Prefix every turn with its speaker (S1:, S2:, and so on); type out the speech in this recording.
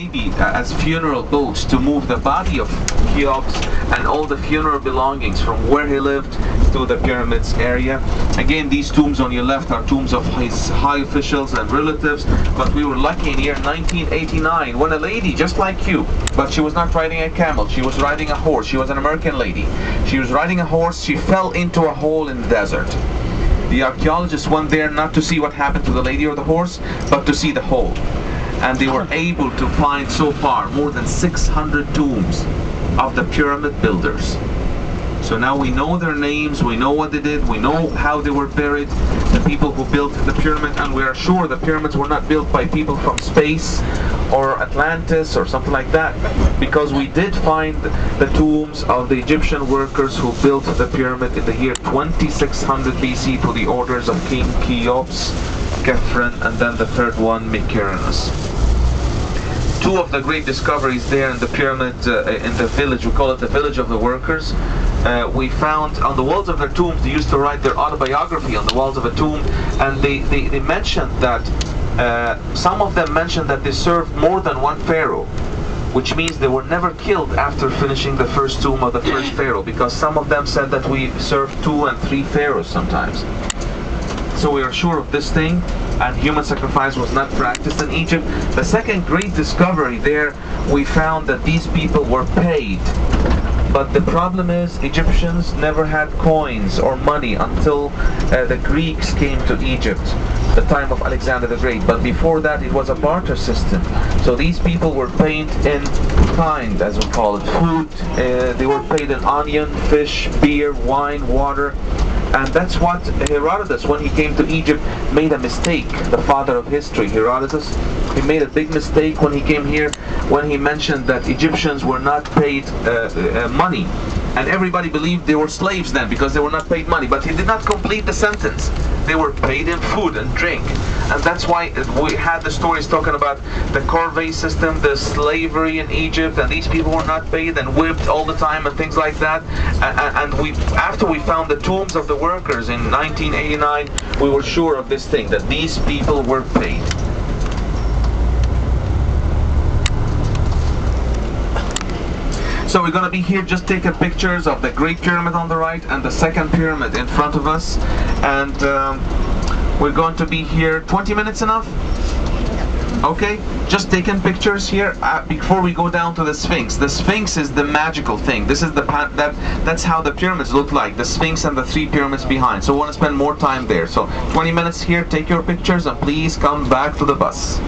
S1: Navy as funeral boats to move the body of Cheops and all the funeral belongings from where he lived to the pyramids area. Again, these tombs on your left are tombs of his high officials and relatives, but we were lucky in year 1989 when a lady just like you, but she was not riding a camel, she was riding a horse. She was an American lady. She was riding a horse, she fell into a hole in the desert. The archaeologists went there not to see what happened to the lady or the horse, but to see the hole. And they were able to find so far more than 600 tombs of the pyramid builders. So now we know their names, we know what they did, we know how they were buried, the people who built the pyramid, and we are sure the pyramids were not built by people from space or Atlantis or something like that, because we did find the tombs of the Egyptian workers who built the pyramid in the year 2600 BC to the orders of King Cheops, Khephren, and then the third one, Mykerinus. Two of the great discoveries there in the pyramid, in the village, we call it the village of the workers. We found on the walls of their tombs, they used to write their autobiography on the walls of a tomb, and they mentioned that, some of them mentioned that they served more than one pharaoh, which means they were never killed after finishing the first tomb of the first pharaoh, because some of them said that we served 2 and 3 pharaohs sometimes. So we are sure of this thing, and human sacrifice was not practiced in Egypt. The second great discovery there, we found that these people were paid. But the problem is, Egyptians never had coins or money until the Greeks came to Egypt, the time of Alexander the Great. But before that, it was a barter system. So these people were paid in kind, as we call it, food. They were paid in onion, fish, beer, wine, water. And that's what Herodotus, when he came to Egypt, made a mistake. The father of history, Herodotus, he made a big mistake when he came here, when he mentioned that Egyptians were not paid money. And everybody believed they were slaves then because they were not paid money. But he did not complete the sentence. They were paid in food and drink. And that's why we had the stories talking about the corvée system, the slavery in Egypt, and these people were not paid and whipped all the time and things like that. And after we found the tombs of the workers in 1989, we were sure of this thing, that these people were paid. So we're going to be here just taking pictures of the Great Pyramid on the right and the second pyramid in front of us. And we're going to be here 20 minutes enough? Okay, just taking pictures here before we go down to the Sphinx. The Sphinx is the magical thing. This is that's how the pyramids look like, the Sphinx and the 3 pyramids behind. So we want to spend more time there. So 20 minutes here, take your pictures, and please come back to the bus.